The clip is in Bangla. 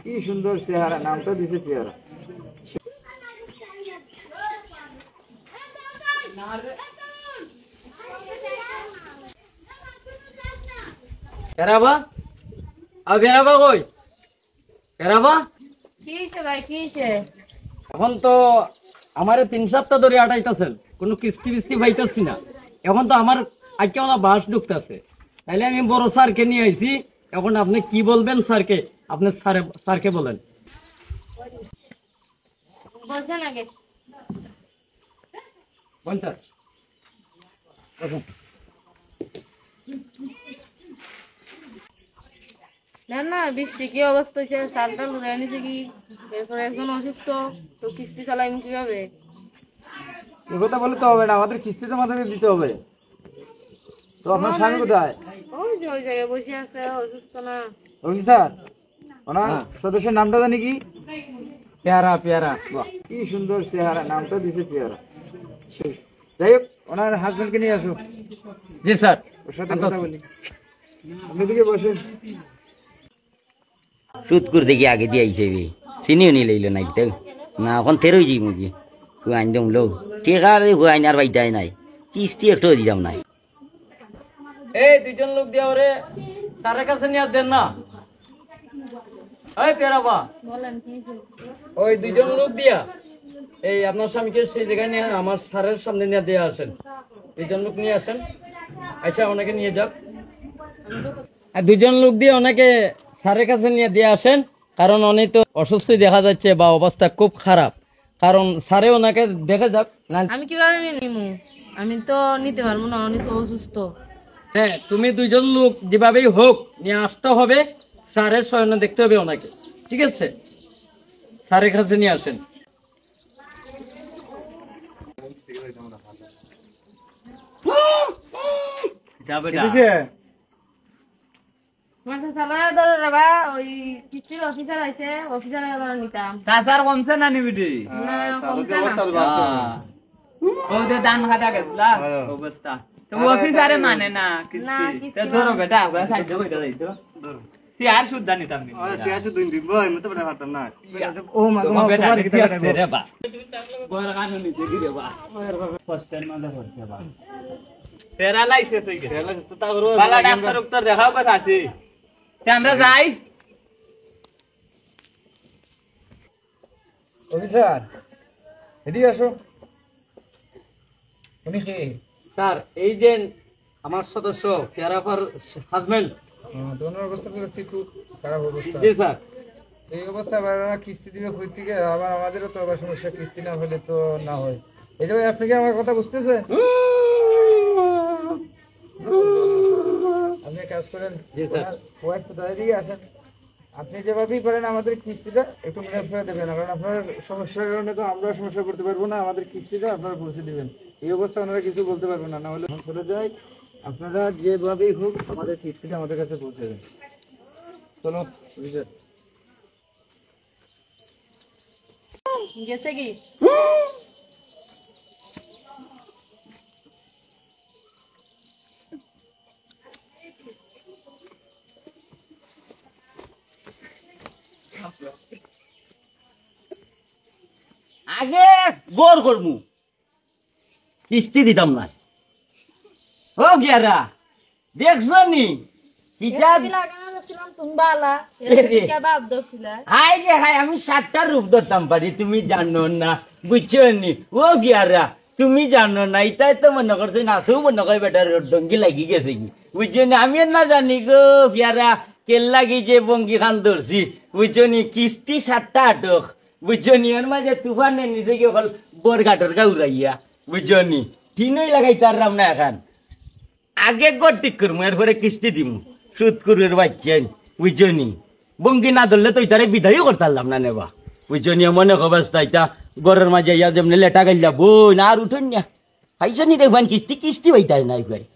কি সুন্দর চেহারা, নামটা দিছে পেয়ারা। ফেরাবা আর ফেরাবা কই ফেরাবা কি হইছে ভাই, কি হইছে? এখন তো আমারে 3 সপ্তাহ ধরে আটাইতাছেন, কোনো কিস্তি বিস্তি পাইতাছি না। এখন তো আমার আজকে আমার বাস ঢুকতেছে, তাইলে আমি বড় স্যারকে নিয়ে আইছি। এখন আপনি কি বলবেন স্যারকে? আপনি স্যারকে বলেন। বলছেন আগে। বল স্যার। না না, বৃষ্টি কি অবস্থা হয়েছে? সালটা লুড়ে নিছে কি? এরপরে একজন অসুস্থ, তো কিস্তি চালাইম কিভাবে? এ কথা বলে তো হবে না, আমাদের কিস্তি তো মাথায় দিতে হবে। তো আপনার স্বামী কোথায়? ওই যে ওই জায়গায় বসে আছে, অসুস্থ না? অফিসার, ওনার সদস্যের নামটা জানি কি? পেয়ারা পেয়ারা। বাহ, কি সুন্দর চেহারা, নামটা দিছে পেয়ারা। যাই হোক, ওনার হাজবেন্ডকে নিয়ে আসো, জি স্যার। ওর সাথে কথা বলি। আপনি দিকে বসেন। সুৎকুর দেখি আগে দিয়ে আইছে বে চিনিও নি লইল না একদম না এখন তেরোই যাই মুগি হুয়াইন দম লো টেকার হুয়াইন আর বাইটাই নাই কিস্তি একটু দিলাম নাই। এই দুইজন লোক দিয়া ওরে স্যারের কাছে নিয়ে দেন না। এই পেয়ারাবা, বলেন কি হইছে? ওই দুইজন লোক দিয়া এই আপনার স্বামীকে সেই জায়গায় নিয়ে আমার স্যারের সামনে নিয়ে দিয়ে আসেন। দুইজন লোক নিয়ে আসেন, আচ্ছা ওনাকে নিয়ে যান। আর দুইজন লোক দিয়ে ওনাকে স্যারের কাছে নিয়ে দিয়ে আসেন, কারণ উনি তো অসুস্থ দেখা যাচ্ছে বা অবস্থা খুব খারাপ। কারণ স্যারে ওনাকে দেখে যাক না। আমি কিভাবে নিমু? আমি তো নিতে পারবো না, উনি তো অসুস্থ। হ্যাঁ, তুমি দুইজন লোক যেভাবেই হোক নিয়ে আসতে হবে, স্যারের শয়নে দেখতে হবে ওনাকে, ঠিক আছে? স্যারের কাছে নিয়ে আসেন। মাথা চালায় ধরে রাবা, ওই কিস্তির অফিসার আছে, অফিসারে ধরে নিতাম। চাচার কমছে না নিবিটি না, কমছে না। ও যে দান খাটা গেছলা অবস্থা তো অফিসারে মানে না না, কিস্তি কিস্তি তো ধরো বেটা ওরা সাহায্য কইরা যাইতো সি আর সুদ্ধা নিতাম নি ও মা, তোমার তোমার বেটা তোমার কি আছে রে বা বড় কানু নিতে কি রে বা ফস্টের মাঝে পড়ছে বা প্যারালাইসিস হই গেছে বালা ডাক্তার উত্তর দেখাও কথা আছে তে আমরা যাই। অফিসার, এদিকে আসো। উনি কি? স্যার, এই যে আমার সদস্য পেয়ারাফার হাজবেন্ড। ওনার অবস্থা দেখছি খুব খারাপ অবস্থা। জি স্যার। এই অবস্থা আবার ওরা কিস্তি দিবে কই থেকে, আবার আমাদেরও তো আবার সমস্যা, কিস্তি না হলে তো না হয়। এই যে ভাই, আপনি কি আমার কথা বুঝতেছেন? আপনি এক কাজ করেন, জি স্যার। ওয়াইফ তো দিকে আসেন। আপনি যেভাবেই পারেন আমাদের কিস্তিটা একটু মেনে ফেলে দেবেন, কারণ আপনার সমস্যার কারণে তো আমরা সমস্যা করতে পারবো না। আমাদের কিস্তিটা আপনারা পৌঁছে দিবেন। এই অবস্থা ওনারা কিছু বলতে পারবো না, না হলে চলে যায়। আপনারা যেভাবেই হোক আমাদের কিস্তিটা আমাদের কাছে পৌঁছে দেন। চলো অফিসার। গেছে কি? আগে গোর করমু কিস্তি দিতাম না। ও গিয়ারা দেখছো নি কিতাব তুমি বালা, বাপ দোষিলা। হাই রে হাই আমি 7টা রূপ ধরতাম পারি, তুমি জানো না, বুঝছো নি? ও গিয়ারা তুমি জানো না, এটাই তো মনে করছো না, তো মনে করে বেটার ডঙ্গি লাগি গেছে কি, বুঝছো নি? আমি না জানি গো পিয়ারা কেল লাগি যে বঙ্গি খান ধরছি, বুঝছো নি? কিস্তি 7টা আটক, বুঝছো নি? ওর মাঝে তুফানের নিচে কি হল বরঘাটর গা উড়াইয়া, বুঝছো নি? ঠিনই লাগাই তার রাম না এখন। আগে গড় ঠিক করবো, এরপরে কিস্তি দিমু, সুদ করুর বাচ্চা, বুঝছো নি? বঙ্গি না ধরলে তো ইতারে বিদায়ও করতে পারলাম না নেবা, বুঝছো নি? মনে অবস্থা এটা ঘরের মাঝে ইয়া যেমনি লেটা গাইলা বই না আর উঠুন না, পাইছো নি? দেখবেন কিস্তি কিস্তি পাইতাই না একবার।